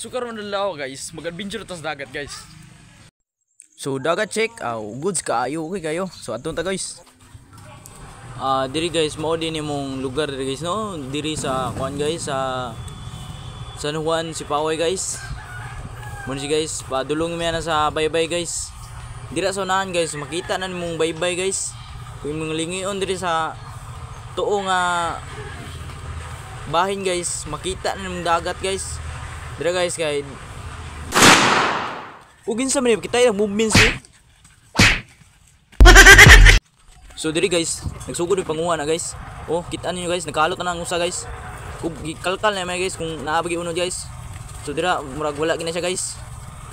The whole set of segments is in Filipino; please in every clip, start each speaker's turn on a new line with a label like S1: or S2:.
S1: So karon na lao guys, mag-adventure tas dagat guys.
S2: So dagat check, goods kaayo okay kayo. So adto ta guys. Diri guys mao din imong lugar diri guys no. Diri sa kuan guys sa San Juan Sipaway guys. Muna si guys, padulong mi na sa baybay guys. Dira sa unahan guys, makita na nimong baybay guys. Kung mga lingion diri sa tuo nga bahin guys, makita na nimong dagat guys. Dira guys kay ugin sa manib kita yung movements eh. So diri guys, nagsugod yung panguha na guys. Oh, kita niyo guys, nagkalot na ang usa guys. Ug gikalkal na may guys kung naabagi uno guys. So dira murag wala gina siya guys.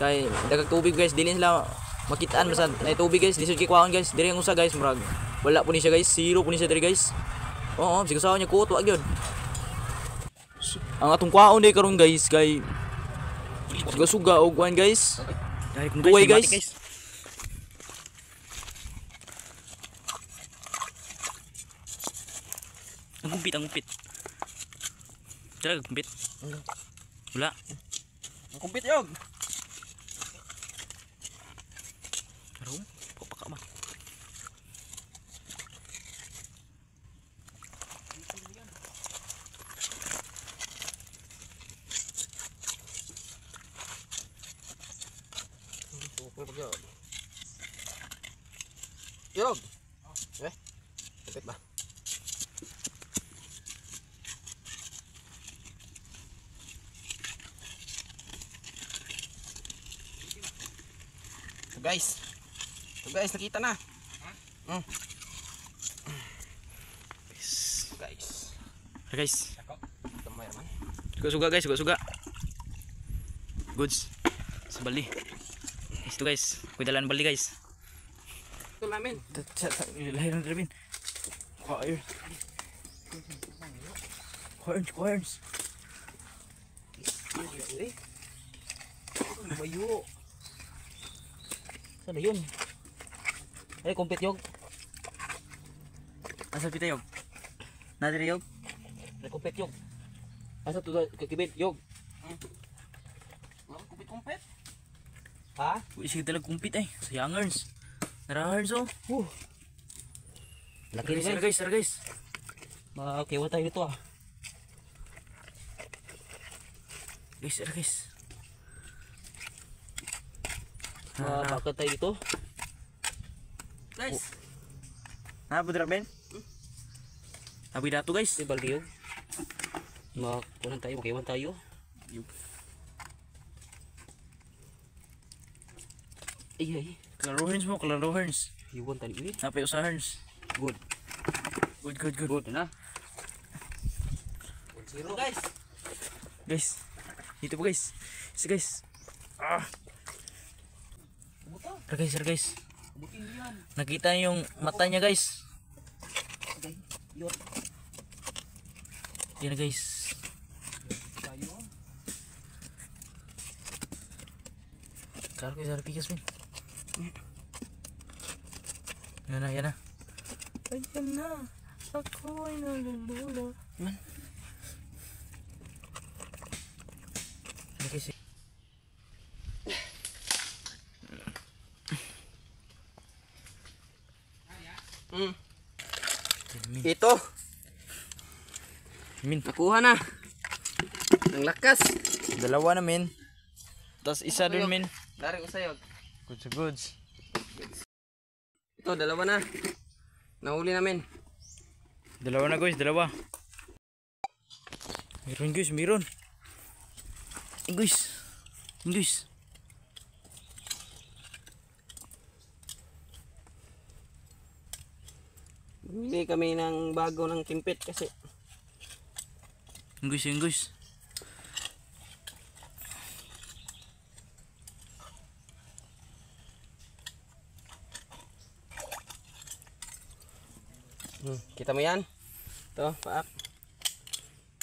S2: Kay dagag tubig guys, dili sila makitaan basta na tubig guys, lisod kay kwaon guys. Diri ang usa guys, murag wala po ni siya guys, zero po ni siya diri guys. Oo, sigasaw niya kuot wag gyud. Ang atong kwaon day karon guys kay suga-suga og kuan guys. Buhay guys.
S1: Ang kumpit. Tara kumpit. Wala.
S2: Ang kumpit yog.
S1: Karon, papaka ba.
S2: Yog. Kumpit ba? So guys, nakita na. Guys. Kamay man.
S1: Suga guys. Goods. Sa bali. Ito guys, kuidalan bali guys.
S2: Ito namin.
S1: Lahir ng drabin. Fire. Horns.
S2: Bayo. Sana yun? Ay, kumpit yog.
S1: Asa pita yog? Nadiri yog?
S2: Ay, kumpit yog. Asa to kakibit yog. Kumpit. Ha?
S1: Sige talaga kumpit ay. Sayangers. Narahers oh.
S2: Laki
S1: Tara guys.
S2: Makiwa tayo dito
S1: Guys.
S2: Bakit tayo dito?
S1: Guys. Napa drabin? Abi dato guys.
S2: May balde yog. Makiwan tayo. Ay.
S1: Kalaro horns.
S2: Iwan tayo ulit.
S1: Napay usa horns.
S2: Good.
S1: Good
S2: na. Zero guys.
S1: Guys. Dito po guys. Guys. Tara guys. Nakita niyo yung mata niya guys. Yan na guys. Karo guys, harap ikas min. Yan na. Ayan na. Ako ay nalulula. Man. Guys.
S2: Ito.
S1: Min.
S2: Nakuha na. Ang lakas.
S1: Dalawa na min. Tapos isa dun min.
S2: Dari ko sa'yo.
S1: Goods.
S2: Ito, dalawa na. Nahuli namin.
S1: Dalawa na guys. Meron guys. Guys.
S2: Bili kami ng bago ng kimpit kasi.
S1: Guys.
S2: Kita mo yan? Ito, paak.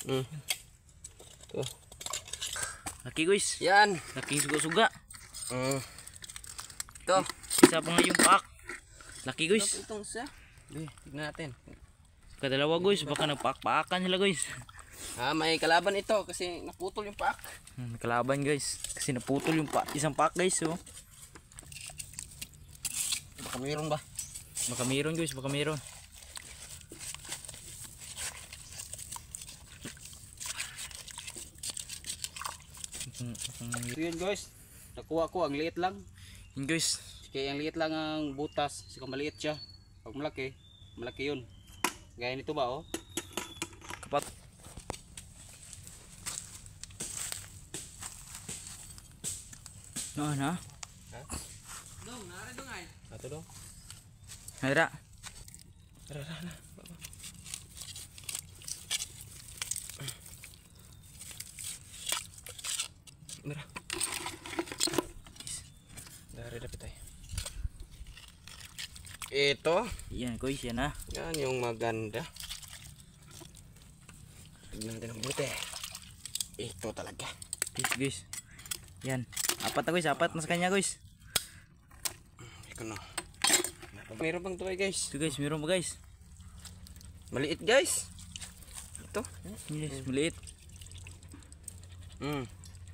S2: Ito.
S1: Laki guys.
S2: Yan.
S1: Laki suga-suga.
S2: Ito.
S1: Isa pa nga yung paak. Laki guys.
S2: Itong isa. Tignan natin.
S1: Kadalawa guys. Baka nagpaak-paakan sila guys.
S3: May kalaban ito kasi naputol yung pack.
S2: May kalaban guys. Kasi naputol yung isang pack guys. Oh.
S3: Baka mayroon ba?
S2: Baka mayroon guys, baka mayroon.
S3: So yun guys, nakuha ko ang liit lang.
S2: Yun guys.
S3: Kaya ang liit lang ang butas, kasi kung maliit siya. Pag malaki, malaki yun. Gaya nito ba oh?
S2: Kapat. No, na?
S3: Dong, nara dong ay. Ato dong.
S2: Mayra.
S3: Mira. Dari dapat tayo. Ito,
S2: Yan guys, yan ha.
S3: yan yung maganda. Tignan natin ang buti. Ito talaga.
S2: Guys. Yan. Apat na guys, apat na sa kanya guys.
S3: Ito na. Meron pang tuway guys.
S2: Ito guys, meron ba guys?
S3: Maliit guys. Ito.
S2: Yes, maliit.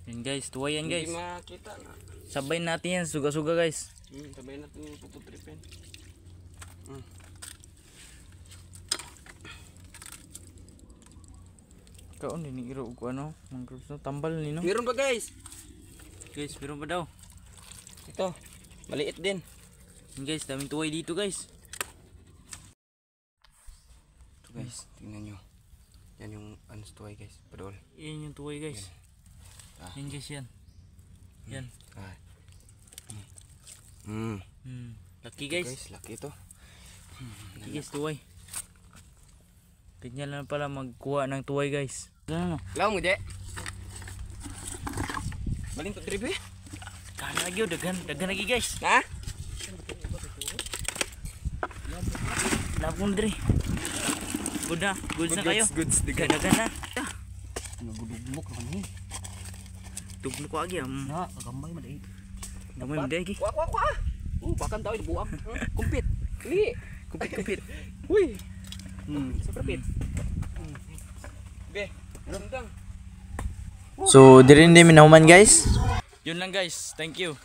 S2: Yan guys, tuwa yan guys.
S3: Hindi makita na.
S2: Sabay natin yan, suga-suga guys.
S3: Sabay natin yung puputripin.
S2: Kaon din iro ko ano, mangroves no tambal ni no.
S3: Meron ba guys?
S2: Guys, meron ba daw?
S3: Ito. Maliit din.
S2: Yan guys, daming tuway dito guys.
S3: Ito guys, tingnan nyo. Yan yung ano sa tuway guys. Padol.
S2: Yan yung tuway guys. Yan guys yan. Yan. Laki guys.
S3: Guys, laki ito.
S2: Laki guys tuway. Ganyan lang pala magkuha ng tuway guys. Ano?
S3: Law mo, Je. Baling to tribe.
S2: Kana lagi dagan lagi guys.
S3: Ha?
S2: Labong diri. Good na kayo.
S3: Goods,
S2: Dagan na.
S3: Nagudugmok naman ni.
S2: Tugmo ko agi
S3: Na, kagambay man eh.
S2: Gamay mo dagi.
S3: Wak. Bakan daw buang. Kumpit. Li.
S2: Kupit.
S3: Uy. Sa kapit. Be, rundang.
S2: So, diri din minahuman guys. Yun lang guys. Thank you.